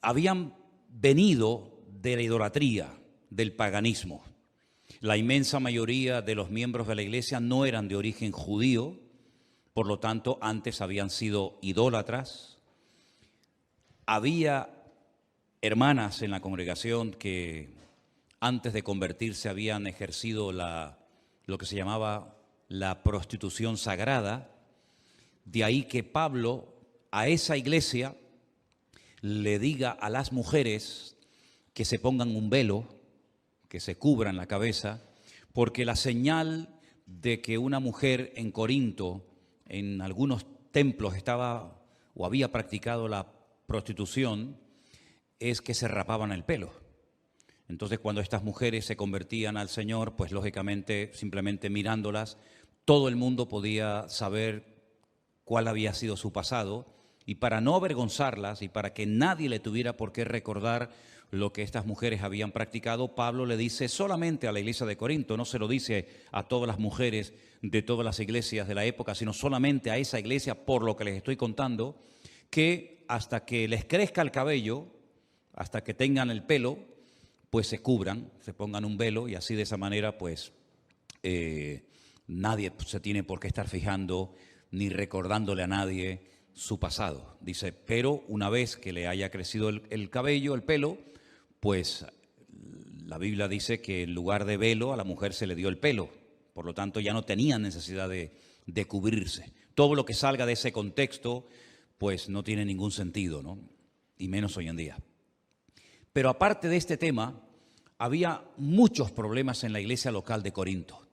habían venido de la idolatría, del paganismo. La inmensa mayoría de los miembros de la iglesia no eran de origen judío, por lo tanto, antes habían sido idólatras. Había hermanas en la congregación que antes de convertirse habían ejercido lo que se llamaba la prostitución sagrada. De ahí que Pablo a esa iglesia le diga a las mujeres que se pongan un velo, que se cubran la cabeza, porque la señal de que una mujer en Corinto, en algunos templos estaba o había practicado la prostitución, es que se rapaban el pelo. Entonces, cuando estas mujeres se convertían al Señor, pues lógicamente, simplemente mirándolas, todo el mundo podía saber cuál había sido su pasado, y para no avergonzarlas y para que nadie le tuviera por qué recordar lo que estas mujeres habían practicado, Pablo le dice solamente a la iglesia de Corinto, no se lo dice a todas las mujeres de todas las iglesias de la época, sino solamente a esa iglesia, por lo que les estoy contando, que hasta que les crezca el cabello, hasta que tengan el pelo, pues se cubran, se pongan un velo, y así de esa manera pues nadie se tiene por qué estar fijando ni recordándole a nadie su pasado. Dice, pero una vez que le haya crecido el cabello, el pelo, pues la Biblia dice que en lugar de velo a la mujer se le dio el pelo. Por lo tanto, ya no tenía necesidad de cubrirse. Todo lo que salga de ese contexto, pues no tiene ningún sentido, ¿no? Y menos hoy en día. Pero aparte de este tema, había muchos problemas en la iglesia local de Corinto.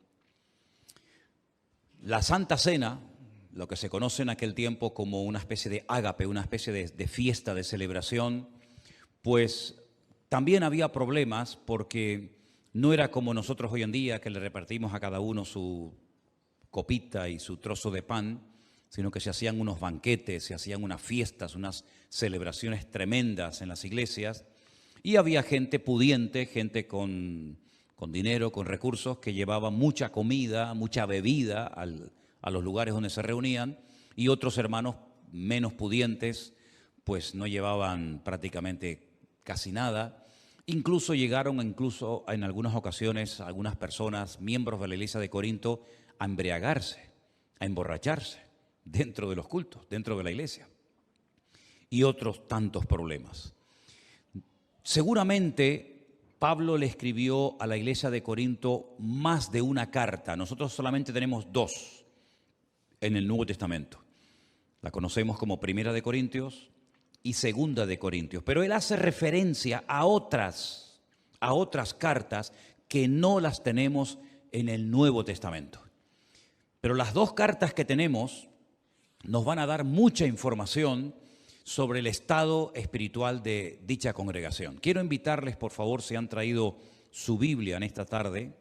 La Santa Cena, lo que se conoce en aquel tiempo como una especie de ágape, una especie de fiesta, de celebración, pues también había problemas porque no era como nosotros hoy en día, que le repartimos a cada uno su copita y su trozo de pan, sino que se hacían unos banquetes, se hacían unas fiestas, unas celebraciones tremendas en las iglesias, y había gente pudiente, gente con dinero, con recursos, que llevaba mucha comida, mucha bebida a los lugares donde se reunían, y otros hermanos menos pudientes pues no llevaban prácticamente casi nada. Incluso llegaron en algunas ocasiones algunas personas, miembros de la iglesia de Corinto, a embriagarse, a emborracharse dentro de los cultos, dentro de la iglesia, y otros tantos problemas. Seguramente Pablo le escribió a la iglesia de Corinto más de una carta. Nosotros solamente tenemos dos en el Nuevo Testamento. La conocemos como Primera de Corintios y Segunda de Corintios. Pero él hace referencia a otras cartas que no las tenemos en el Nuevo Testamento. Pero las dos cartas que tenemos nos van a dar mucha información sobre el estado espiritual de dicha congregación. Quiero invitarles, por favor, si han traído su Biblia en esta tarde,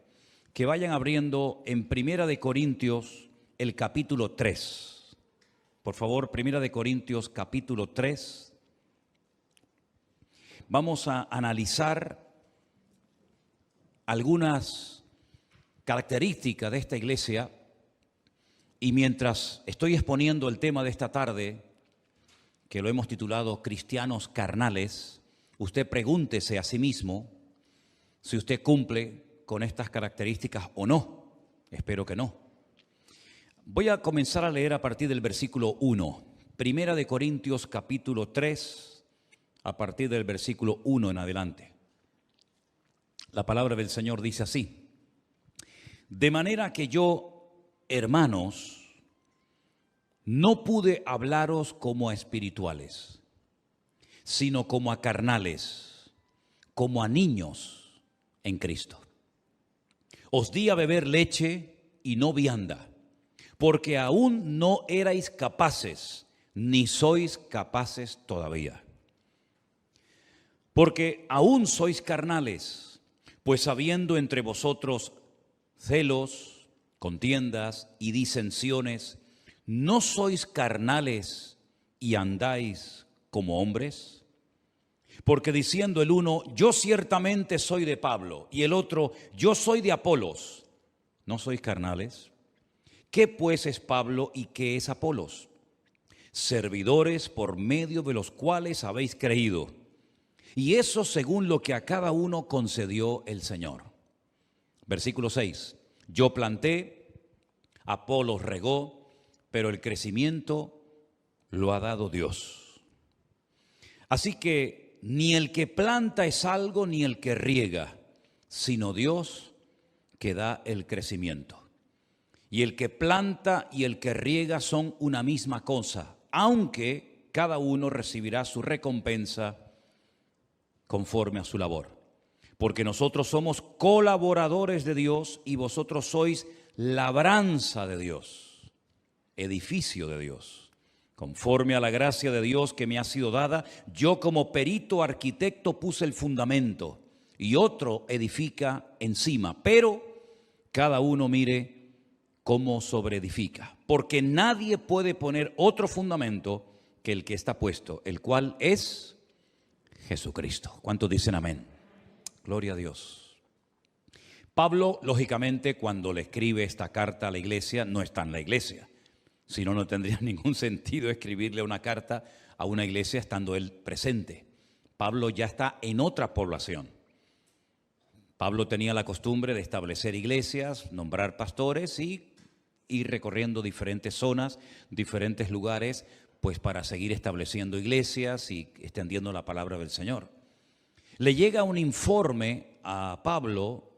que vayan abriendo en Primera de Corintios el capítulo 3. Por favor, Primera de Corintios capítulo 3. Vamos a analizar algunas características de esta iglesia, y mientras estoy exponiendo el tema de esta tarde, que lo hemos titulado Cristianos Carnales, usted pregúntese a sí mismo si usted cumple con estas características o no. Espero que no. Voy a comenzar a leer a partir del versículo 1. Primera de Corintios capítulo 3, a partir del versículo 1 en adelante. La palabra del Señor dice así: de manera que yo, hermanos, no pude hablaros como a espirituales, sino como a carnales, como a niños en Cristo. Os di a beber leche y no vianda, porque aún no erais capaces, ni sois capaces todavía. Porque aún sois carnales, pues habiendo entre vosotros celos, contiendas y disensiones, ¿no sois carnales y andáis como hombres? Porque diciendo el uno, yo ciertamente soy de Pablo, y el otro, yo soy de Apolos, ¿no sois carnales? ¿Qué pues es Pablo y qué es Apolos? Servidores por medio de los cuales habéis creído, Y eso según lo que a cada uno concedió el Señor. Versículo 6. Yo planté, Apolos regó, pero el crecimiento lo ha dado Dios. Así que ni el que planta es algo, ni el que riega, sino Dios que da el crecimiento. Y el que planta y el que riega son una misma cosa, aunque cada uno recibirá su recompensa conforme a su labor. Porque nosotros somos colaboradores de Dios y vosotros sois labranza de Dios, edificio de Dios. Conforme a la gracia de Dios que me ha sido dada, yo como perito arquitecto puse el fundamento y otro edifica encima, pero cada uno mire cómo sobreedifica, porque nadie puede poner otro fundamento que el que está puesto, el cual es Jesucristo. ¿Cuántos dicen amén? Gloria a Dios. Pablo, lógicamente, cuando le escribe esta carta a la iglesia, no está en la iglesia. Si no, no tendría ningún sentido escribirle una carta a una iglesia estando él presente. Pablo ya está en otra población. Pablo tenía la costumbre de establecer iglesias, nombrar pastores y ir recorriendo diferentes zonas, diferentes lugares, pues para seguir estableciendo iglesias y extendiendo la palabra del Señor. Le llega un informe a Pablo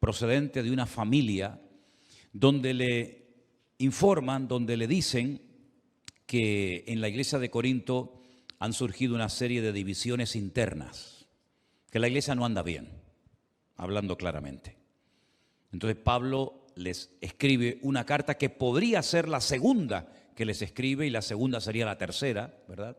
procedente de una familia donde le informan, donde le dicen que en la iglesia de Corinto han surgido una serie de divisiones internas, que la iglesia no anda bien, hablando claramente. Entonces Pablo les escribe una carta que podría ser la segunda que les escribe y la segunda sería la tercera, ¿verdad?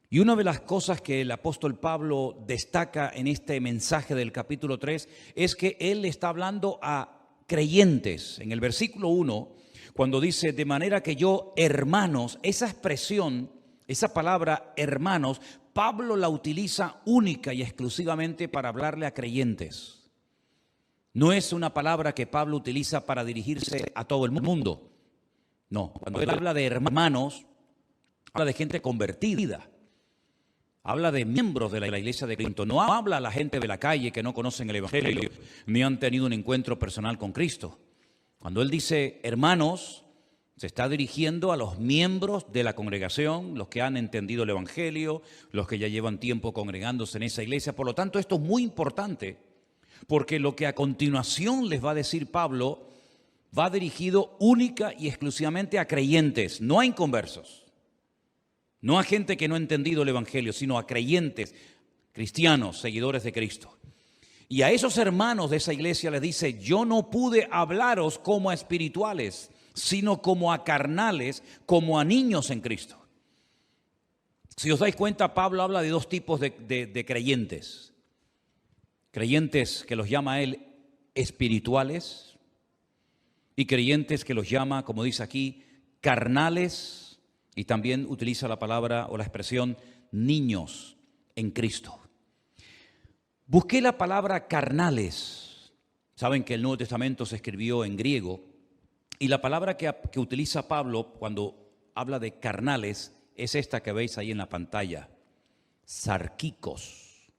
Y una de las cosas que el apóstol Pablo destaca en este mensaje del capítulo 3 es que él está hablando a creyentes. En el versículo 1, cuando dice, de manera que yo, hermanos, esa expresión, esa palabra hermanos, Pablo la utiliza única y exclusivamente para hablarle a creyentes. No es una palabra que Pablo utiliza para dirigirse a todo el mundo. No, cuando él habla de hermanos, habla de gente convertida. Habla de miembros de la iglesia de Corinto. No habla a la gente de la calle que no conocen el evangelio ni han tenido un encuentro personal con Cristo. Cuando él dice hermanos, se está dirigiendo a los miembros de la congregación, los que han entendido el evangelio, los que ya llevan tiempo congregándose en esa iglesia. Por lo tanto, esto es muy importante, porque lo que a continuación les va a decir Pablo va dirigido única y exclusivamente a creyentes, no a inconversos. No a gente que no ha entendido el evangelio, sino a creyentes, cristianos, seguidores de Cristo. Y a esos hermanos de esa iglesia les dice, yo no pude hablaros como a espirituales, sino como a carnales, como a niños en Cristo. Si os dais cuenta, Pablo habla de dos tipos de creyentes. Creyentes que los llama él espirituales y creyentes que los llama, como dice aquí, carnales. Y también utiliza la palabra o la expresión niños en Cristo. Busqué la palabra carnales. Saben que el Nuevo Testamento se escribió en griego. Y la palabra que utiliza Pablo cuando habla de carnales es esta que veis ahí en la pantalla. Sarquicos.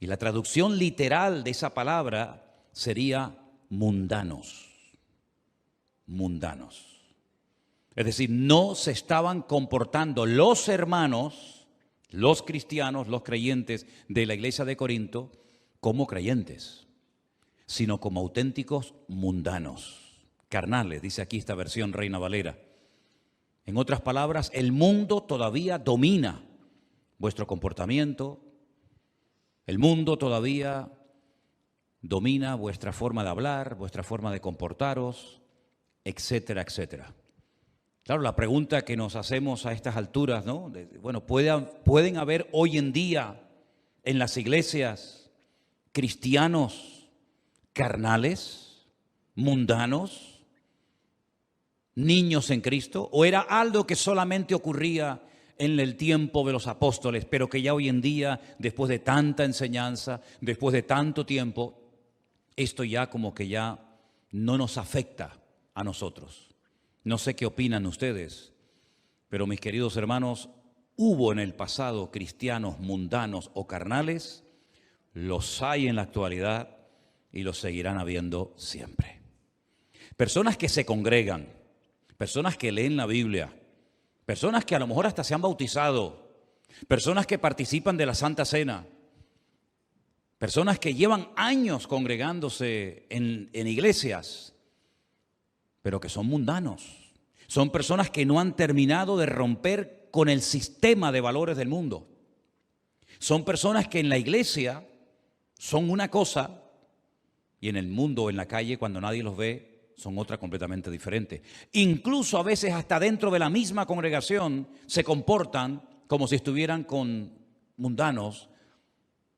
Y la traducción literal de esa palabra sería mundanos. Mundanos. Es decir, no se estaban comportando los hermanos, los cristianos, los creyentes de la iglesia de Corinto como creyentes, sino como auténticos mundanos, carnales, dice aquí esta versión Reina Valera. En otras palabras, el mundo todavía domina vuestro comportamiento, el mundo todavía domina vuestra forma de hablar, vuestra forma de comportaros, etcétera, etcétera. Claro, la pregunta que nos hacemos a estas alturas, ¿no? Bueno, ¿pueden haber hoy en día en las iglesias cristianos carnales, mundanos, niños en Cristo? ¿O era algo que solamente ocurría en el tiempo de los apóstoles, pero que ya hoy en día, después de tanta enseñanza, después de tanto tiempo, esto ya como que ya no nos afecta a nosotros? No sé qué opinan ustedes, pero mis queridos hermanos, hubo en el pasado cristianos mundanos o carnales, los hay en la actualidad y los seguirán habiendo siempre. Personas que se congregan, personas que leen la Biblia, personas que a lo mejor hasta se han bautizado, personas que participan de la Santa Cena, personas que llevan años congregándose en iglesias, pero que son mundanos. Son personas que no han terminado de romper con el sistema de valores del mundo. Son personas que en la iglesia son una cosa y en el mundo, en la calle, cuando nadie los ve, son otra completamente diferente. Incluso a veces hasta dentro de la misma congregación se comportan como si estuvieran con mundanos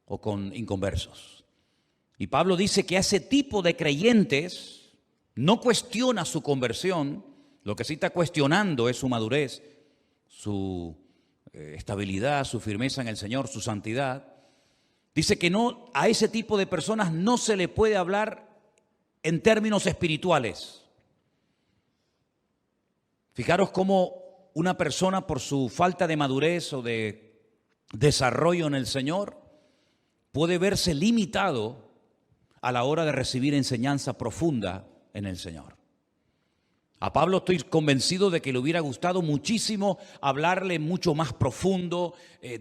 o con inconversos. Y Pablo dice que a ese tipo de creyentes no cuestiona su conversión, lo que sí está cuestionando es su madurez, su estabilidad, su firmeza en el Señor, su santidad. Dice que no, a ese tipo de personas no se le puede hablar en términos espirituales. Fijaros cómo una persona por su falta de madurez o de desarrollo en el Señor puede verse limitado a la hora de recibir enseñanza profunda en el Señor. A Pablo estoy convencido de que le hubiera gustado muchísimo hablarle mucho más profundo,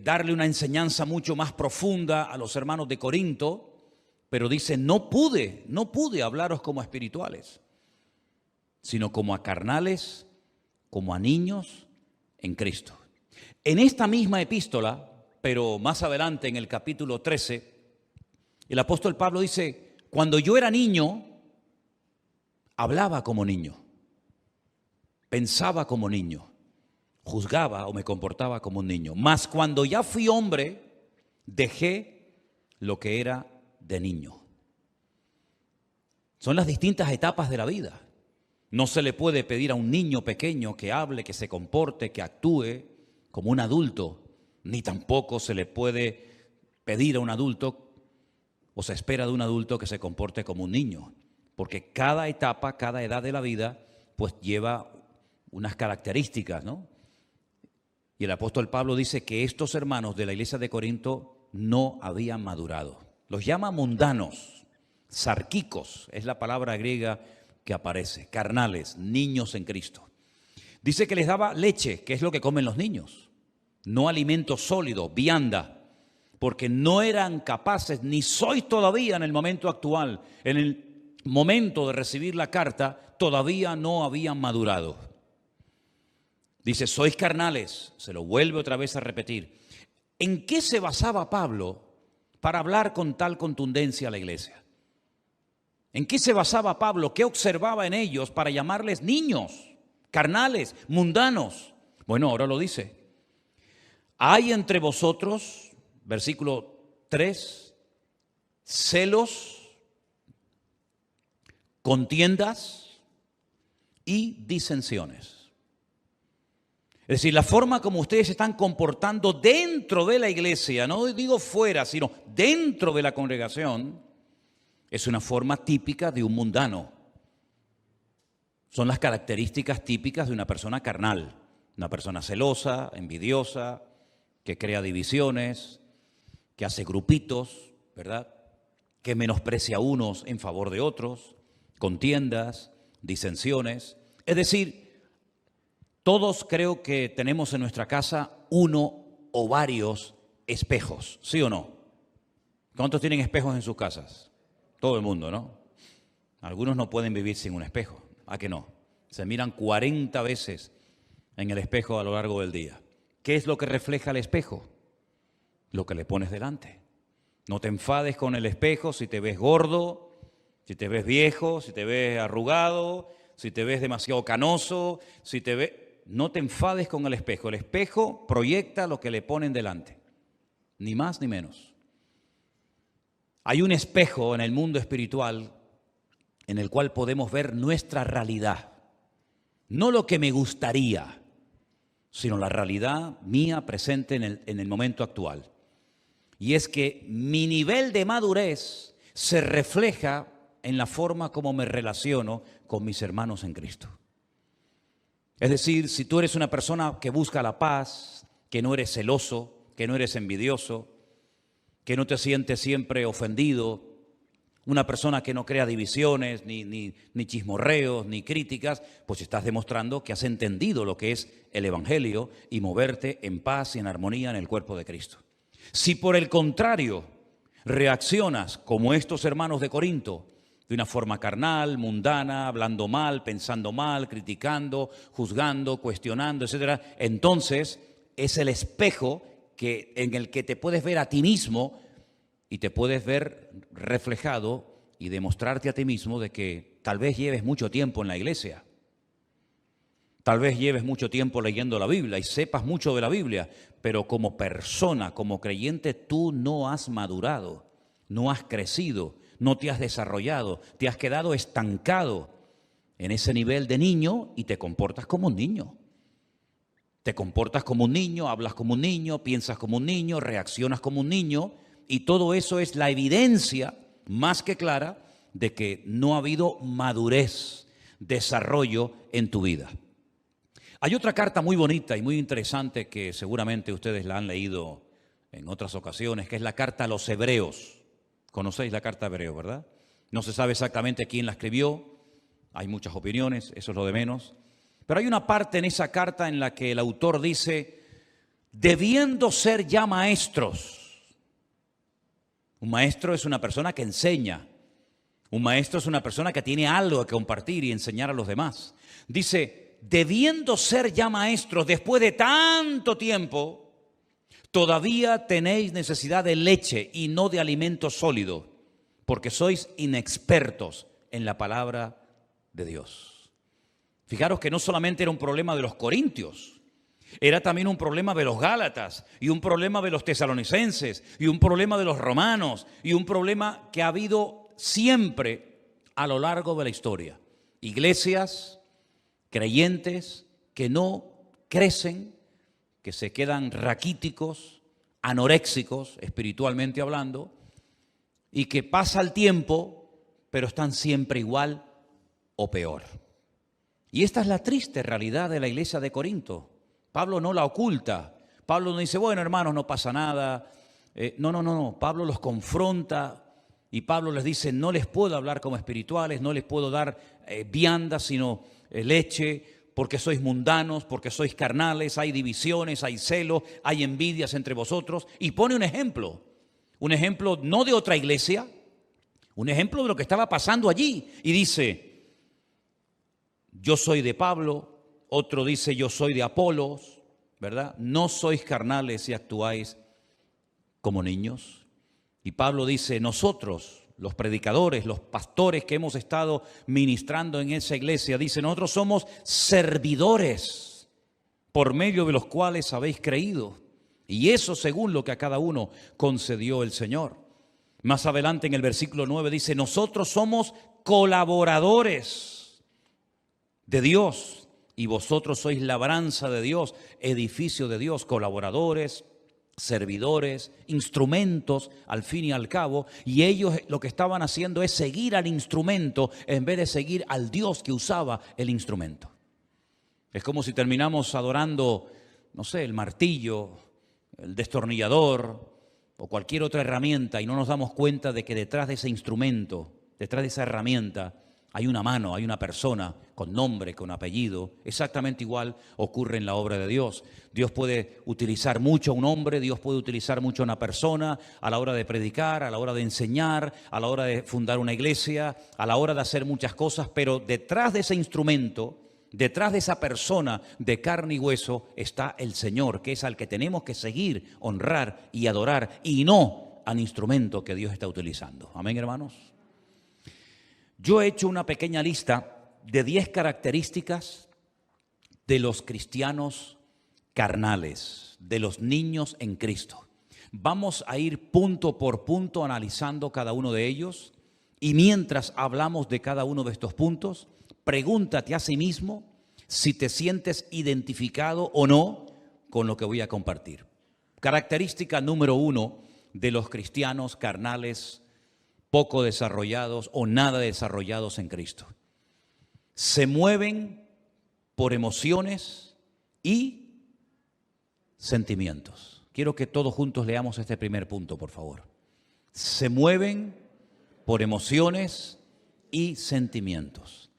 darle una enseñanza mucho más profunda a los hermanos de Corinto, pero dice, no pude hablaros como a espirituales, sino como a carnales, como a niños en Cristo. En esta misma epístola, pero más adelante en el capítulo 13, el apóstol Pablo dice, cuando yo era niño, hablaba como niño. Pensaba como niño, juzgaba o me comportaba como un niño. Mas cuando ya fui hombre, dejé lo que era de niño. Son las distintas etapas de la vida. No se le puede pedir a un niño pequeño que hable, que se comporte, que actúe como un adulto, ni tampoco se le puede pedir a un adulto o se espera de un adulto que se comporte como un niño, porque cada etapa, cada edad de la vida, pues lleva unas características, ¿no? Y el apóstol Pablo dice que estos hermanos de la iglesia de Corinto no habían madurado. Los llama mundanos, sarquicos, es la palabra griega que aparece, carnales, niños en Cristo. Dice que les daba leche, que es lo que comen los niños, no alimento sólido, vianda, porque no eran capaces, ni sois todavía en el momento actual, en el momento de recibir la carta, todavía no habían madurado. Dice, sois carnales, se lo vuelve otra vez a repetir. ¿En qué se basaba Pablo para hablar con tal contundencia a la iglesia? ¿En qué se basaba Pablo? ¿Qué observaba en ellos para llamarles niños, carnales, mundanos? Bueno, ahora lo dice. Hay entre vosotros, versículo 3, celos, contiendas y disensiones. Es decir, la forma como ustedes se están comportando dentro de la iglesia, no digo fuera, sino dentro de la congregación, es una forma típica de un mundano. Son las características típicas de una persona carnal, una persona celosa, envidiosa, que crea divisiones, que hace grupitos, ¿verdad? Que menosprecia a unos en favor de otros, contiendas, disensiones. Es decir, todos creo que tenemos en nuestra casa uno o varios espejos, ¿sí o no? ¿Cuántos tienen espejos en sus casas? Todo el mundo, ¿no? Algunos no pueden vivir sin un espejo, ¿a qué no? Se miran 40 veces en el espejo a lo largo del día. ¿Qué es lo que refleja el espejo? Lo que le pones delante. No te enfades con el espejo si te ves gordo, si te ves viejo, si te ves arrugado, si te ves demasiado canoso, si te ves... No te enfades con el espejo. El espejo proyecta lo que le ponen delante, ni más ni menos. Hay un espejo en el mundo espiritual en el cual podemos ver nuestra realidad. No lo que me gustaría, sino la realidad mía presente en el momento actual. Y es que mi nivel de madurez se refleja en la forma como me relaciono con mis hermanos en Cristo. Es decir, si tú eres una persona que busca la paz, que no eres celoso, que no eres envidioso, que no te sientes siempre ofendido, una persona que no crea divisiones, ni chismorreos, ni críticas, pues estás demostrando que has entendido lo que es el Evangelio y moverte en paz y en armonía en el cuerpo de Cristo. Si por el contrario reaccionas como estos hermanos de Corinto, de una forma carnal, mundana, hablando mal, pensando mal, criticando, juzgando, cuestionando, etcétera, entonces es el espejo en el que te puedes ver a ti mismo y te puedes ver reflejado y demostrarte a ti mismo de que tal vez lleves mucho tiempo en la iglesia, tal vez lleves mucho tiempo leyendo la Biblia y sepas mucho de la Biblia, pero como persona, como creyente, tú no has madurado, no has crecido, no te has desarrollado, te has quedado estancado en ese nivel de niño y te comportas como un niño. Te comportas como un niño, hablas como un niño, piensas como un niño, reaccionas como un niño, y todo eso es la evidencia más que clara de que no ha habido madurez, desarrollo en tu vida. Hay otra carta muy bonita y muy interesante que seguramente ustedes la han leído en otras ocasiones, que es la carta a los Hebreos. Conocéis la carta a Hebreos, ¿verdad? No se sabe exactamente quién la escribió, hay muchas opiniones, eso es lo de menos. Pero hay una parte en esa carta en la que el autor dice, debiendo ser ya maestros. Un maestro es una persona que enseña. Un maestro es una persona que tiene algo que compartir y enseñar a los demás. Dice, debiendo ser ya maestros después de tanto tiempo, todavía tenéis necesidad de leche y no de alimento sólido, porque sois inexpertos en la palabra de Dios. Fijaros que no solamente era un problema de los corintios, era también un problema de los gálatas, y un problema de los tesalonicenses, y un problema de los romanos, y un problema que ha habido siempre a lo largo de la historia. Iglesias, creyentes que no crecen, que se quedan raquíticos, anoréxicos, espiritualmente hablando, y que pasa el tiempo, pero están siempre igual o peor. Y esta es la triste realidad de la iglesia de Corinto. Pablo no la oculta. Pablo no dice, bueno, hermanos, no pasa nada. No. Pablo los confronta y Pablo les dice, no les puedo hablar como espirituales, no les puedo dar viandas, sino leche, porque sois mundanos, porque sois carnales, hay divisiones, hay celo, hay envidias entre vosotros. Y pone un ejemplo no de otra iglesia, un ejemplo de lo que estaba pasando allí. Y dice, yo soy de Pablo, otro dice yo soy de Apolos, ¿verdad? No sois carnales y actuáis como niños. Y Pablo dice, nosotros, los predicadores, los pastores que hemos estado ministrando en esa iglesia, dice, nosotros somos servidores por medio de los cuales habéis creído. Y eso según lo que a cada uno concedió el Señor. Más adelante en el versículo 9 dice, nosotros somos colaboradores de Dios y vosotros sois labranza de Dios, edificio de Dios, colaboradores, servidores, instrumentos al fin y al cabo, y ellos lo que estaban haciendo es seguir al instrumento en vez de seguir al Dios que usaba el instrumento. Es como si terminamos adorando, no sé, el martillo, el destornillador o cualquier otra herramienta y no nos damos cuenta de que detrás de ese instrumento, detrás de esa herramienta, hay una mano, hay una persona con nombre, con apellido. Exactamente igual ocurre en la obra de Dios. Dios puede utilizar mucho a un hombre, Dios puede utilizar mucho a una persona a la hora de predicar, a la hora de enseñar, a la hora de fundar una iglesia, a la hora de hacer muchas cosas, pero detrás de ese instrumento, detrás de esa persona de carne y hueso está el Señor, que es al que tenemos que seguir, honrar y adorar, y no al instrumento que Dios está utilizando. Amén, hermanos. Yo he hecho una pequeña lista de 10 características de los cristianos carnales, de los niños en Cristo. Vamos a ir punto por punto analizando cada uno de ellos y mientras hablamos de cada uno de estos puntos, pregúntate a sí mismo si te sientes identificado o no con lo que voy a compartir. Característica número 1 de los cristianos carnales poco desarrollados o nada desarrollados en Cristo. Se mueven por emociones y sentimientos. Quiero que todos juntos leamos este primer punto, por favor. Se mueven por emociones y sentimientos.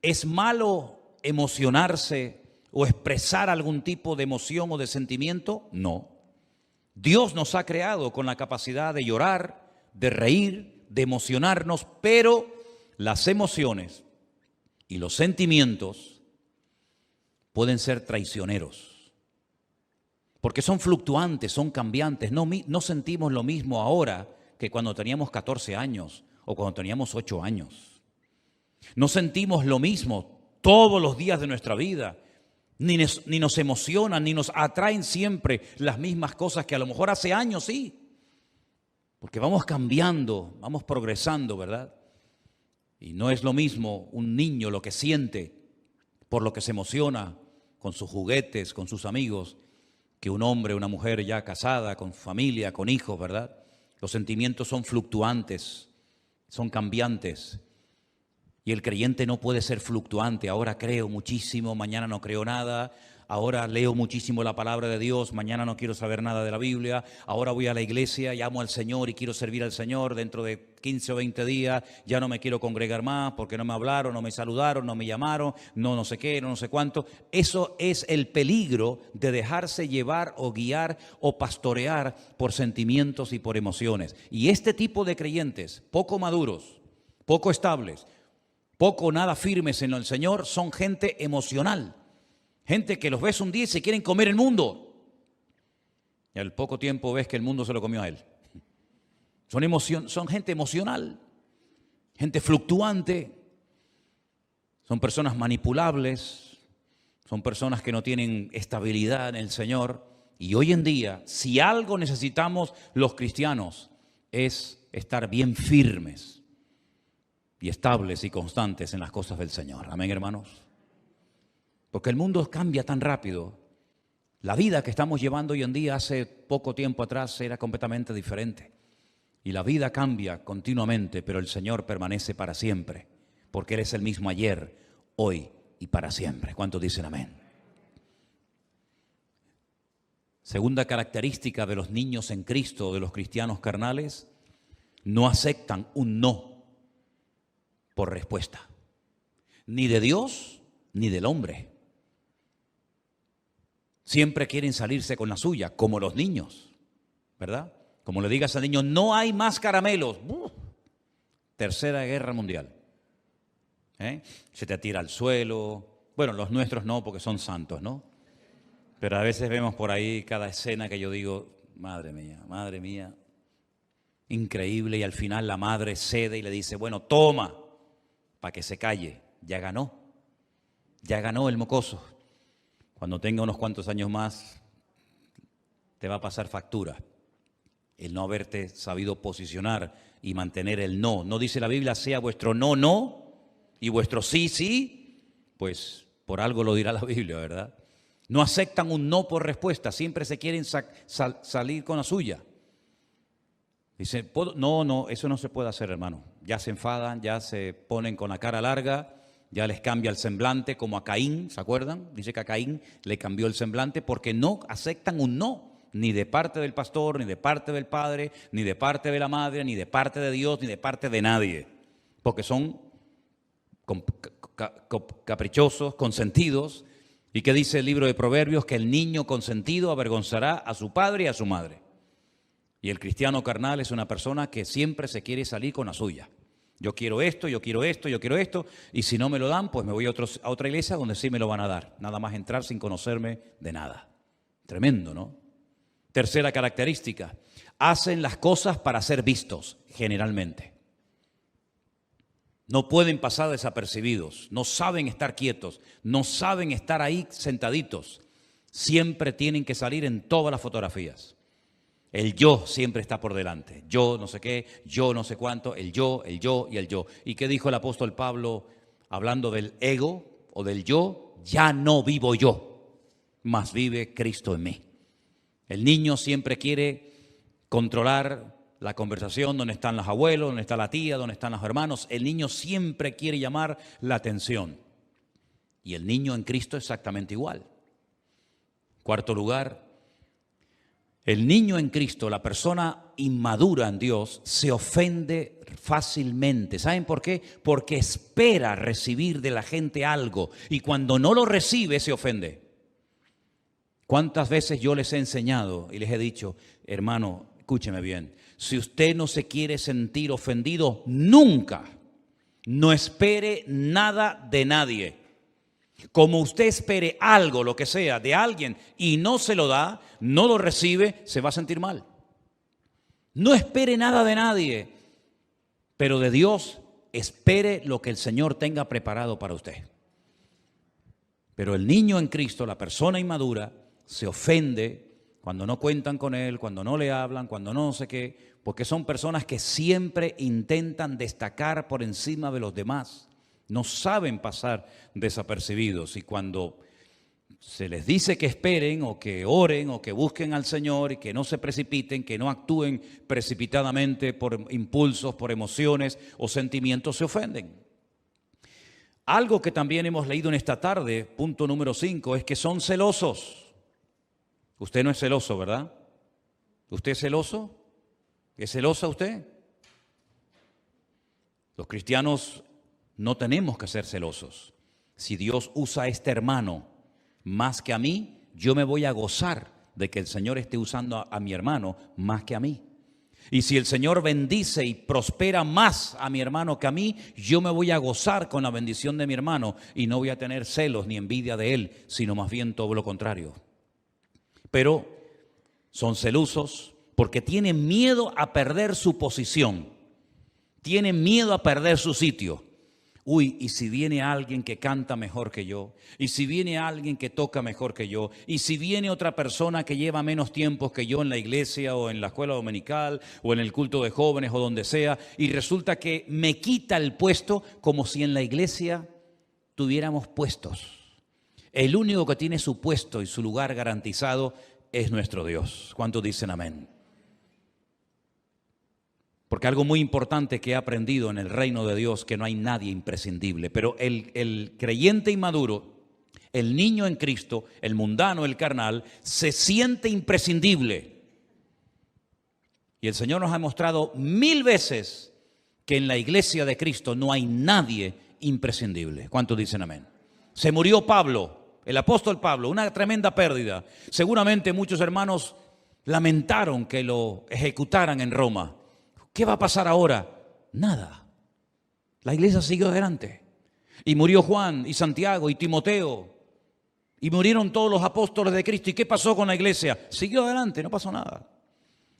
¿Es malo emocionarse o expresar algún tipo de emoción o de sentimiento? No. Dios nos ha creado con la capacidad de llorar, de reír, de emocionarnos, pero las emociones y los sentimientos pueden ser traicioneros, porque son fluctuantes, son cambiantes. No sentimos lo mismo ahora que cuando teníamos 14 años o cuando teníamos 8 años. No sentimos lo mismo todos los días de nuestra vida. Ni nos emocionan, ni nos atraen siempre las mismas cosas que a lo mejor hace años sí. Porque vamos cambiando, vamos progresando, ¿verdad? Y no es lo mismo un niño lo que siente, por lo que se emociona con sus juguetes, con sus amigos, que un hombre, una mujer ya casada, con familia, con hijos, ¿verdad? Los sentimientos son fluctuantes, son cambiantes. Y el creyente no puede ser fluctuante. Ahora creo muchísimo, mañana no creo nada. Ahora leo muchísimo la palabra de Dios, mañana no quiero saber nada de la Biblia. Ahora voy a la iglesia, llamo al Señor y quiero servir al Señor. Dentro de 15 o 20 días ya no me quiero congregar más porque no me hablaron, no me saludaron, no me llamaron, no sé qué, no sé cuánto. Eso es el peligro de dejarse llevar o guiar o pastorear por sentimientos y por emociones. Y este tipo de creyentes, poco maduros, poco estables, poco o nada firmes en el Señor, son gente emocional. Gente que los ves un día y se quieren comer el mundo. Y al poco tiempo ves que el mundo se lo comió a él. Son gente emocional, gente fluctuante. Son personas manipulables. Son personas que no tienen estabilidad en el Señor. Y hoy en día, si algo necesitamos los cristianos, es estar bien firmes y estables y constantes en las cosas del Señor. Amén, hermanos. Porque el mundo cambia tan rápido. La vida que estamos llevando hoy en día hace poco tiempo atrás era completamente diferente. Y la vida cambia continuamente, pero el Señor permanece para siempre. Porque Él es el mismo ayer, hoy y para siempre. ¿Cuántos dicen amén? Segunda característica de los niños en Cristo, de los cristianos carnales, no aceptan un no por respuesta, ni de Dios ni del hombre. Siempre quieren salirse con la suya, como los niños, ¿verdad? Como le digas al niño, no hay más caramelos. Tercera Guerra Mundial. Se te tira al suelo. Bueno, los nuestros no, porque son santos, ¿no? Pero a veces vemos por ahí cada escena que yo digo, madre mía, increíble. Y al final la madre cede y le dice, bueno, toma, para que se calle. Ya ganó el mocoso. Cuando tenga unos cuantos años más, te va a pasar factura el no haberte sabido posicionar y mantener el no. No dice la Biblia, sea vuestro no, no, y vuestro sí, sí, pues por algo lo dirá la Biblia, ¿verdad? No aceptan un no por respuesta, siempre se quieren salir con la suya. Dicen, no, eso no se puede hacer, hermano. Ya se enfadan, ya se ponen con la cara larga, ya les cambia el semblante, como a Caín, ¿se acuerdan? Dice que a Caín le cambió el semblante porque no aceptan un no, ni de parte del pastor, ni de parte del padre, ni de parte de la madre, ni de parte de Dios, ni de parte de nadie. Porque son caprichosos, consentidos. ¿Y qué dice el libro de Proverbios? Que el niño consentido avergonzará a su padre y a su madre. Y el cristiano carnal es una persona que siempre se quiere salir con la suya. Yo quiero esto, yo quiero esto, yo quiero esto, y si no me lo dan, pues me voy a otra iglesia donde sí me lo van a dar. Nada más entrar sin conocerme de nada. Tremendo, ¿no? Tercera característica, hacen las cosas para ser vistos, generalmente. No pueden pasar desapercibidos, no saben estar quietos, no saben estar ahí sentaditos. Siempre tienen que salir en todas las fotografías. El yo siempre está por delante. Yo no sé qué, yo no sé cuánto, el yo y el yo. ¿Y qué dijo el apóstol Pablo hablando del ego o del yo? Ya no vivo yo, mas vive Cristo en mí. El niño siempre quiere controlar la conversación, donde están los abuelos, donde está la tía, donde están los hermanos. El niño siempre quiere llamar la atención. Y el niño en Cristo exactamente igual. Cuarto lugar, El niño en Cristo, la persona inmadura en Dios, se ofende fácilmente. ¿Saben por qué? Porque espera recibir de la gente algo y cuando no lo recibe se ofende. ¿Cuántas veces yo les he enseñado y les he dicho, hermano, escúcheme bien, si usted no se quiere sentir ofendido, nunca, no espere nada de nadie. Como usted espere algo, lo que sea, de alguien y no se lo da, no lo recibe, se va a sentir mal. No espere nada de nadie, pero de Dios espere lo que el Señor tenga preparado para usted. Pero el niño en Cristo, la persona inmadura, se ofende cuando no cuentan con él, cuando no le hablan, cuando no sé qué, porque son personas que siempre intentan destacar por encima de los demás. No saben pasar desapercibidos y cuando se les dice que esperen o que oren o que busquen al Señor y que no se precipiten, que no actúen precipitadamente por impulsos, por emociones o sentimientos, se ofenden. Algo que también hemos leído en esta tarde, punto número 5, es que son celosos. Usted no es celoso, ¿verdad? ¿Usted es celoso? ¿Es celosa usted? Los cristianos no tenemos que ser celosos. Si Dios usa a este hermano más que a mí, yo me voy a gozar de que el Señor esté usando a mi hermano más que a mí. Y si el Señor bendice y prospera más a mi hermano que a mí, yo me voy a gozar con la bendición de mi hermano y no voy a tener celos ni envidia de él, sino más bien todo lo contrario. Pero son celosos porque tienen miedo a perder su posición, tienen miedo a perder su sitio. Uy, y si viene alguien que canta mejor que yo, y si viene alguien que toca mejor que yo, y si viene otra persona que lleva menos tiempo que yo en la iglesia o en la escuela dominical o en el culto de jóvenes o donde sea, y resulta que me quita el puesto como si en la iglesia tuviéramos puestos. El único que tiene su puesto y su lugar garantizado es nuestro Dios. ¿Cuántos dicen amén? Porque algo muy importante que he aprendido en el reino de Dios, que no hay nadie imprescindible, pero el creyente inmaduro, el niño en Cristo, el mundano, el carnal, se siente imprescindible. Y el Señor nos ha mostrado 1000 veces que en la iglesia de Cristo no hay nadie imprescindible. ¿Cuántos dicen amén? Se murió Pablo, el apóstol Pablo, una tremenda pérdida. Seguramente muchos hermanos lamentaron que lo ejecutaran en Roma. ¿Qué va a pasar ahora? Nada. La iglesia siguió adelante. Y murió Juan y Santiago y Timoteo. Y murieron todos los apóstoles de Cristo. ¿Y qué pasó con la iglesia? Siguió adelante, no pasó nada.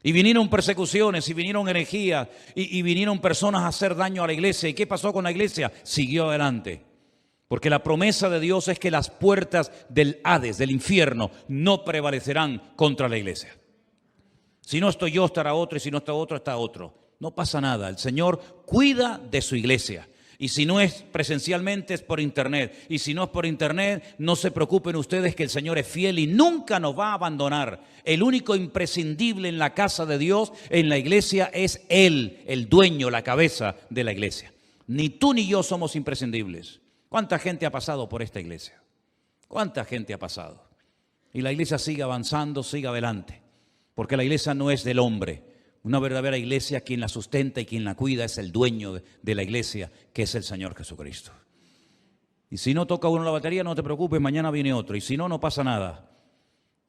Y vinieron persecuciones, y vinieron herejías, y vinieron personas a hacer daño a la iglesia. ¿Y qué pasó con la iglesia? Siguió adelante. Porque la promesa de Dios es que las puertas del Hades, del infierno, no prevalecerán contra la iglesia. Si no estoy yo, estará otro, y si no está otro, está otro. No pasa nada, el Señor cuida de su iglesia. Y si no es presencialmente, es por internet. Y si no es por internet, no se preocupen ustedes que el Señor es fiel y nunca nos va a abandonar. El único imprescindible en la casa de Dios, en la iglesia, es Él, el dueño, la cabeza de la iglesia. Ni tú ni yo somos imprescindibles. ¿Cuánta gente ha pasado por esta iglesia? ¿Cuánta gente ha pasado? Y la iglesia sigue avanzando, sigue adelante. Porque la iglesia no es del hombre. Una verdadera iglesia, quien la sustenta y quien la cuida es el dueño de la iglesia, que es el Señor Jesucristo. Y si no toca uno la batería, no te preocupes, mañana viene otro. Y si no, no pasa nada.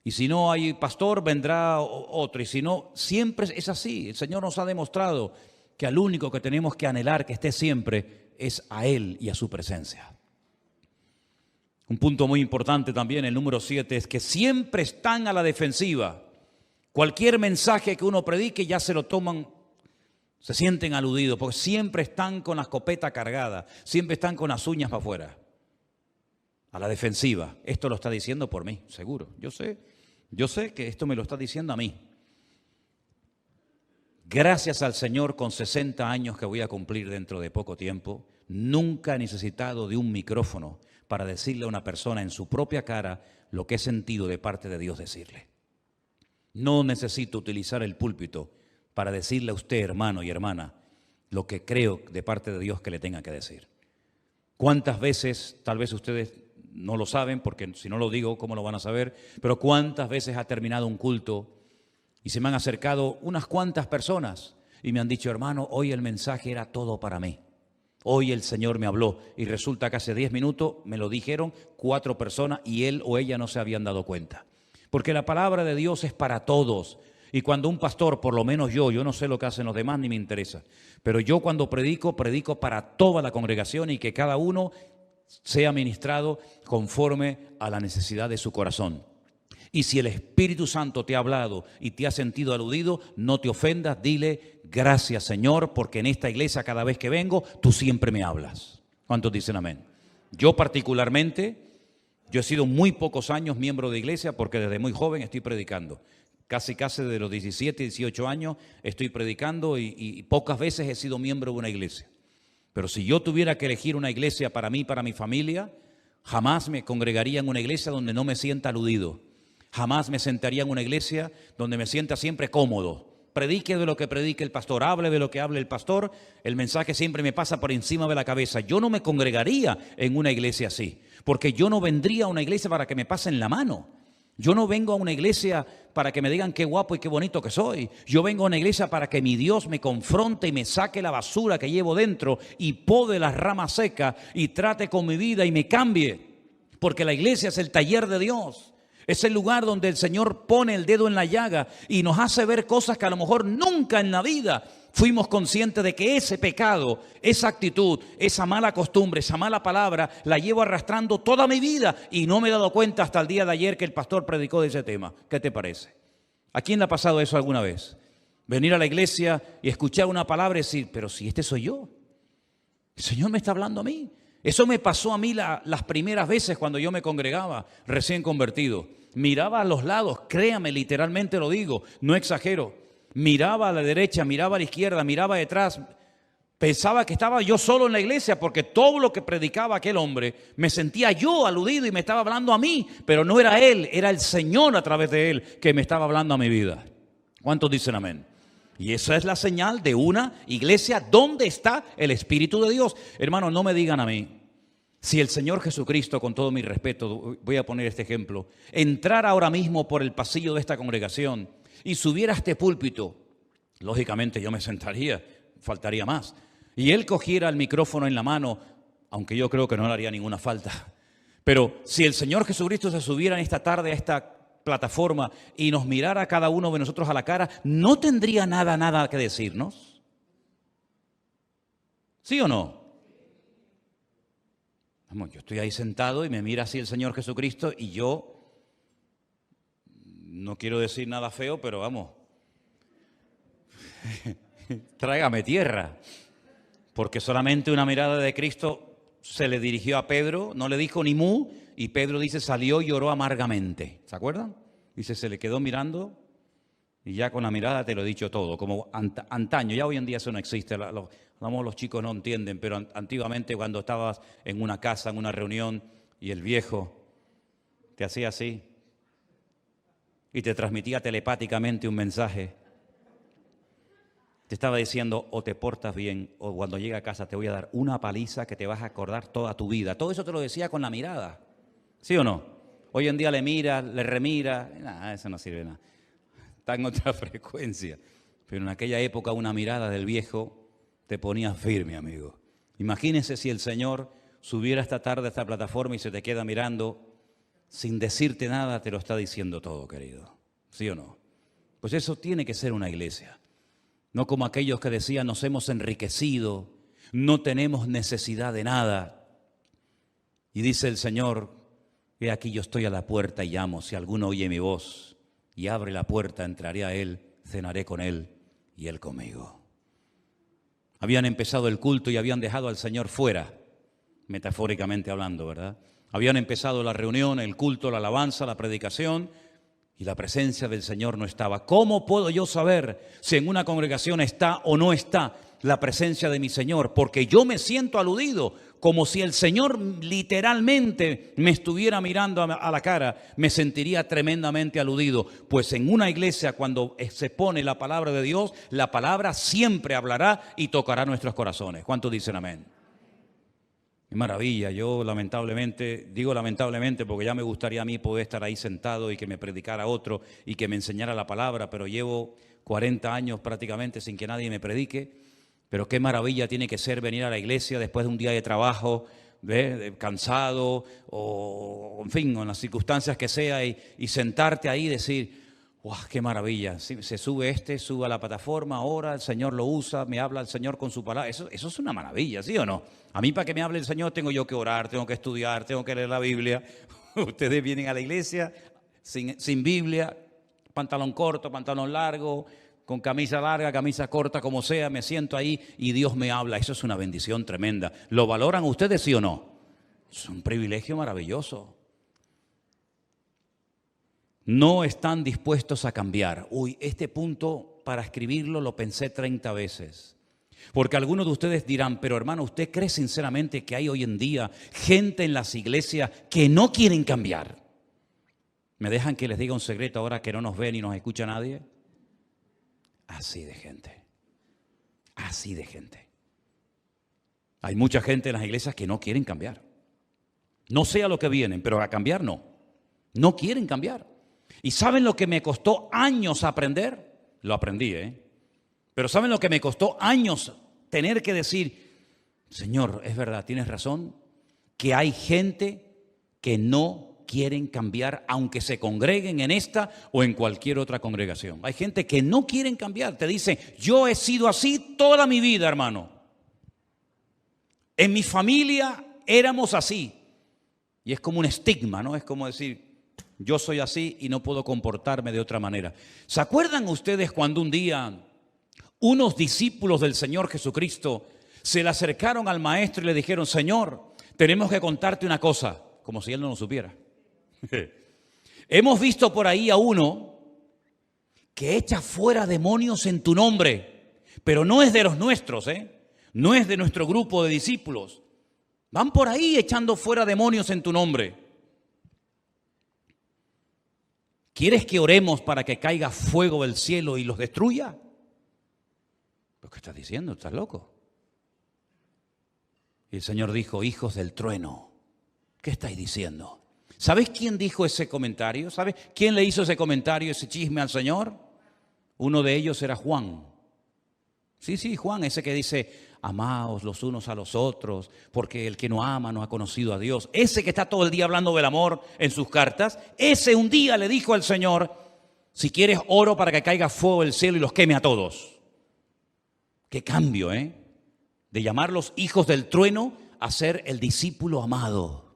Y si no hay pastor, vendrá otro. Y si no, siempre es así. El Señor nos ha demostrado que al único que tenemos que anhelar que esté siempre es a Él y a su presencia. Un punto muy importante también, el número 7, es que siempre están a la defensiva. Cualquier mensaje que uno predique ya se lo toman, se sienten aludidos, porque siempre están con la escopeta cargada, siempre están con las uñas para afuera, a la defensiva. Esto lo está diciendo por mí, seguro. Yo sé que esto me lo está diciendo a mí. Gracias al Señor, con 60 años que voy a cumplir dentro de poco tiempo, nunca he necesitado de un micrófono para decirle a una persona en su propia cara lo que he sentido de parte de Dios decirle. No necesito utilizar el púlpito para decirle a usted, hermano y hermana, lo que creo de parte de Dios que le tenga que decir. ¿Cuántas veces, tal vez ustedes no lo saben, porque si no lo digo, ¿cómo lo van a saber? Pero ¿cuántas veces ha terminado un culto Y se me han acercado unas cuantas personas y me han dicho, hermano, hoy el mensaje era todo para mí. Hoy el Señor me habló y resulta que hace 10 minutos me lo dijeron 4 personas y él o ella no se habían dado cuenta. Porque la palabra de Dios es para todos. Y cuando un pastor, por lo menos yo no sé lo que hacen los demás ni me interesa, pero yo cuando predico para toda la congregación y que cada uno sea ministrado conforme a la necesidad de su corazón. Y si el Espíritu Santo te ha hablado y te ha sentido aludido, no te ofendas, dile gracias Señor, porque en esta iglesia cada vez que vengo, tú siempre me hablas. ¿Cuántos dicen amén? Yo particularmente, yo he sido muy pocos años miembro de iglesia porque desde muy joven estoy predicando. Casi de los 17, 18 años estoy predicando y pocas veces he sido miembro de una iglesia. Pero si yo tuviera que elegir una iglesia para mí, para mi familia, jamás me congregaría en una iglesia donde no me sienta aludido. Jamás me sentaría en una iglesia donde me sienta siempre cómodo. Predique de lo que predique el pastor, hable de lo que hable el pastor, el mensaje siempre me pasa por encima de la cabeza. Yo no me congregaría en una iglesia así, porque yo no vendría a una iglesia para que me pasen la mano. Yo no vengo a una iglesia para que me digan qué guapo y qué bonito que soy. Yo vengo a una iglesia para que mi Dios me confronte y me saque la basura que llevo dentro y pode las ramas secas y trate con mi vida y me cambie. Porque la iglesia es el taller de Dios. Es el lugar donde el Señor pone el dedo en la llaga y nos hace ver cosas que a lo mejor nunca en la vida fuimos conscientes de que ese pecado, esa actitud, esa mala costumbre, esa mala palabra, la llevo arrastrando toda mi vida y no me he dado cuenta hasta el día de ayer que el pastor predicó de ese tema. ¿Qué te parece? ¿A quién le ha pasado eso alguna vez? Venir a la iglesia y escuchar una palabra y decir, pero si este soy yo, el Señor me está hablando a mí. Eso me pasó a mí las primeras veces cuando yo me congregaba, recién convertido. Miraba a los lados, créame, literalmente lo digo, no exagero. Miraba a la derecha, miraba a la izquierda, miraba detrás. Pensaba que estaba yo solo en la iglesia porque todo lo que predicaba aquel hombre me sentía yo aludido y me estaba hablando a mí. Pero no era él, era el Señor a través de él que me estaba hablando a mi vida. ¿Cuántos dicen amén? Y esa es la señal de una iglesia donde está el Espíritu de Dios. Hermanos, no me digan a mí. Si el Señor Jesucristo, con todo mi respeto, voy a poner este ejemplo, entrara ahora mismo por el pasillo de esta congregación y subiera a este púlpito, lógicamente yo me sentaría, faltaría más. Y Él cogiera el micrófono en la mano, aunque yo creo que no le haría ninguna falta. Pero si el Señor Jesucristo se subiera en esta tarde a esta plataforma y nos mirara a cada uno de nosotros a la cara, ¿no tendría nada que decirnos? ¿Sí o no? Vamos, yo estoy ahí sentado y me mira así el Señor Jesucristo y yo, no quiero decir nada feo, pero vamos, tráigame tierra, porque solamente una mirada de Cristo se le dirigió a Pedro, no le dijo ni mu, y Pedro dice salió y lloró amargamente, ¿se acuerdan? Dice, se le quedó mirando y ya con la mirada te lo he dicho todo, como antaño, ya hoy en día eso no existe, los chicos no entienden, pero antiguamente cuando estabas en una casa, en una reunión, y el viejo te hacía así y te transmitía telepáticamente un mensaje, te estaba diciendo o te portas bien o cuando llegue a casa te voy a dar una paliza que te vas a acordar toda tu vida. Todo eso te lo decía con la mirada, ¿sí o no? Hoy en día le mira, le remira, nada, eso no sirve nada. Está en otra frecuencia. Pero en aquella época una mirada del viejo te ponía firme, amigo. Imagínese si el Señor subiera esta tarde a esta plataforma y se te queda mirando sin decirte nada, te lo está diciendo todo, querido. ¿Sí o no? Pues eso tiene que ser una iglesia. No como aquellos que decían nos hemos enriquecido, no tenemos necesidad de nada. Y dice el Señor, he aquí yo estoy a la puerta y llamo, si alguno oye mi voz y abre la puerta, entraré a él, cenaré con él y él conmigo. Habían empezado el culto y habían dejado al Señor fuera, metafóricamente hablando, ¿verdad? Habían empezado la reunión, el culto, la alabanza, la predicación y la presencia del Señor no estaba. ¿Cómo puedo yo saber si en una congregación está o no está la presencia de mi Señor? Porque yo me siento aludido, como si el Señor literalmente me estuviera mirando a la cara, me sentiría tremendamente aludido. Pues en una iglesia cuando se pone la palabra de Dios, la palabra siempre hablará y tocará nuestros corazones. ¿Cuántos dicen amén? Qué maravilla. Yo lamentablemente, digo lamentablemente porque ya me gustaría a mí poder estar ahí sentado y que me predicara otro y que me enseñara la palabra, pero llevo 40 años prácticamente sin que nadie me predique. Pero qué maravilla tiene que ser venir a la iglesia después de un día de trabajo, cansado o en fin, en las circunstancias que sea, y sentarte ahí y decir, ¡wow, qué maravilla! Sí, se sube a la plataforma, ora, el Señor lo usa, me habla el Señor con su palabra. Eso es una maravilla, ¿sí o no? A mí, para que me hable el Señor, tengo yo que orar, tengo que estudiar, tengo que leer la Biblia. Ustedes vienen a la iglesia sin Biblia, pantalón corto, pantalón largo, con camisa larga, camisa corta, como sea, me siento ahí y Dios me habla. Eso es una bendición tremenda. ¿Lo valoran ustedes, sí o no? Es un privilegio maravilloso. No están dispuestos a cambiar. Uy, este punto para escribirlo lo pensé 30 veces. Porque algunos de ustedes dirán, pero hermano, ¿usted cree sinceramente que hay hoy en día gente en las iglesias que no quieren cambiar? ¿Me dejan que les diga un secreto ahora que no nos ve ni nos escucha nadie? Así de gente. Así de gente. Hay mucha gente en las iglesias que no quieren cambiar. No sé a lo que vienen, pero a cambiar no. No quieren cambiar. ¿Y saben lo que me costó años aprender? Lo aprendí, Pero ¿saben lo que me costó años tener que decir? Señor, es verdad, tienes razón, que hay gente que no quieren cambiar, aunque se congreguen en esta o en cualquier otra congregación. Hay gente que no quieren cambiar. Te dicen, yo he sido así toda mi vida, hermano. En mi familia éramos así. Y es como un estigma, ¿no? Es como decir, yo soy así y no puedo comportarme de otra manera. ¿Se acuerdan ustedes cuando un día unos discípulos del Señor Jesucristo se le acercaron al maestro y le dijeron, Señor, tenemos que contarte una cosa, como si él no lo supiera? Hemos visto por ahí a uno que echa fuera demonios en tu nombre, pero no es de los nuestros, no es de nuestro grupo de discípulos. Van por ahí echando fuera demonios en tu nombre. ¿Quieres que oremos para que caiga fuego del cielo y los destruya? ¿Pero qué estás diciendo? ¿Estás loco? Y el Señor dijo, hijos del trueno, ¿qué estáis diciendo? ¿Sabes quién dijo ese comentario? ¿Sabes quién le hizo ese comentario, ese chisme al Señor? Uno de ellos era Juan. Sí, Juan, ese que dice, amaos los unos a los otros, porque el que no ama no ha conocido a Dios. Ese que está todo el día hablando del amor en sus cartas, ese un día le dijo al Señor, si quieres oro para que caiga fuego del cielo y los queme a todos. Qué cambio, de llamarlos hijos del trueno a ser el discípulo amado,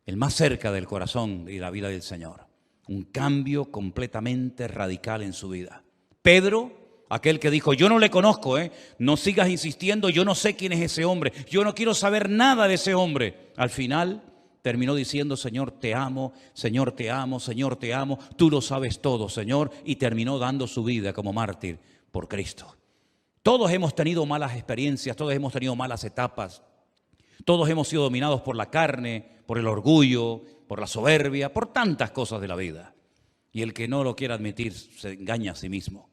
el más cerca del corazón y la vida del Señor. Un cambio completamente radical en su vida. Pedro, aquel que dijo, yo no le conozco, no sigas insistiendo, yo no sé quién es ese hombre, yo no quiero saber nada de ese hombre. Al final terminó diciendo, Señor, te amo, Señor, te amo, Señor, te amo, tú lo sabes todo, Señor, y terminó dando su vida como mártir por Cristo. Todos hemos tenido malas experiencias, todos hemos tenido malas etapas, todos hemos sido dominados por la carne, por el orgullo, por la soberbia, por tantas cosas de la vida. Y el que no lo quiera admitir se engaña a sí mismo.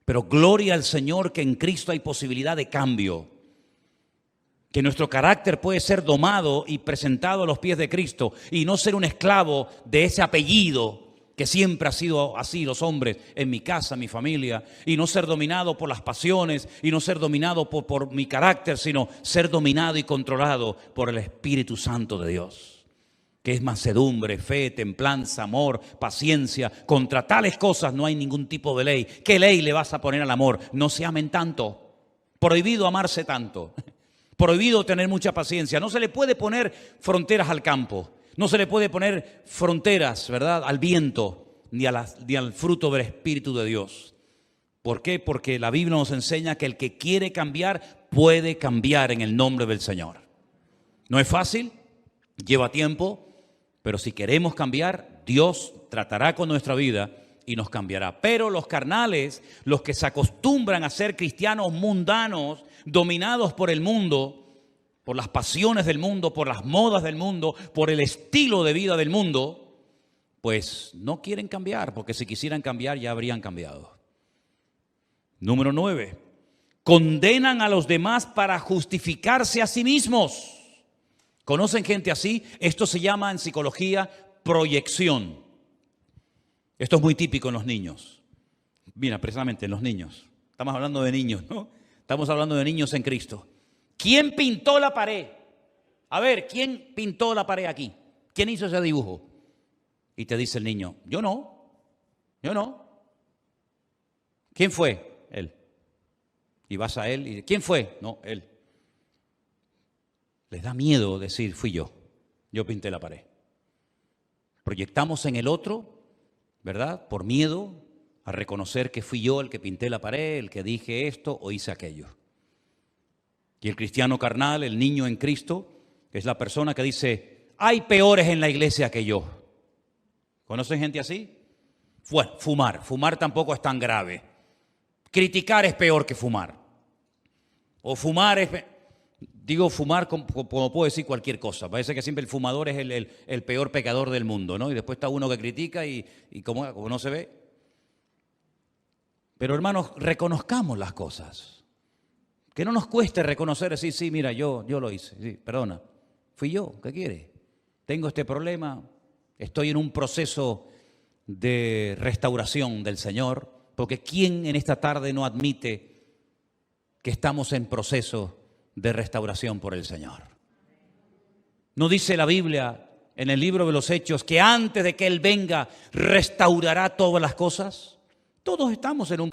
Pero gloria al Señor que en Cristo hay posibilidad de cambio. Que nuestro carácter puede ser domado y presentado a los pies de Cristo y no ser un esclavo de ese apellido que siempre ha sido así los hombres en mi casa, en mi familia, y no ser dominado por las pasiones y no ser dominado por mi carácter, sino ser dominado y controlado por el Espíritu Santo de Dios, que es mansedumbre, fe, templanza, amor, paciencia. Contra tales cosas no hay ningún tipo de ley. ¿Qué ley le vas a poner al amor? No se amen tanto. Prohibido amarse tanto. Prohibido tener mucha paciencia. No se le puede poner fronteras al campo. No se le puede poner fronteras, ¿verdad?, al viento ni al fruto del Espíritu de Dios. ¿Por qué? Porque la Biblia nos enseña que el que quiere cambiar puede cambiar en el nombre del Señor. No es fácil, lleva tiempo, pero si queremos cambiar, Dios tratará con nuestra vida y nos cambiará. Pero los carnales, los que se acostumbran a ser cristianos mundanos, dominados por el mundo, por las pasiones del mundo, por las modas del mundo, por el estilo de vida del mundo, pues no quieren cambiar, porque si quisieran cambiar ya habrían cambiado. Número 9, condenan a los demás para justificarse a sí mismos. ¿Conocen gente así? Esto se llama en psicología proyección. Esto es muy típico en los niños. Mira, precisamente en los niños. Estamos hablando de niños, ¿no? Estamos hablando de niños en Cristo. ¿Quién pintó la pared? A ver, ¿quién pintó la pared aquí? ¿Quién hizo ese dibujo? Y te dice el niño, yo no. ¿Quién fue? Él. Y vas a él y ¿quién fue? No, él. Les da miedo decir, fui yo pinté la pared. Proyectamos en el otro, ¿verdad? Por miedo a reconocer que fui yo el que pinté la pared, el que dije esto o hice aquello. Y el cristiano carnal, el niño en Cristo, es la persona que dice, hay peores en la iglesia que yo. ¿Conocen gente así? Bueno, fumar tampoco es tan grave. Criticar es peor que fumar. O fumar es... Digo fumar como puedo decir cualquier cosa. Parece que siempre el fumador es el peor pecador del mundo, ¿no? Y después está uno que critica y como no se ve. Pero hermanos, reconozcamos las cosas. Que no nos cueste reconocer, decir, sí, mira, yo lo hice. Sí, perdona, fui yo, ¿qué quiere? Tengo este problema, estoy en un proceso de restauración del Señor, porque ¿quién en esta tarde no admite que estamos en proceso de restauración por el Señor? ¿No dice la Biblia en el libro de los Hechos que antes de que Él venga restaurará todas las cosas? Todos estamos en un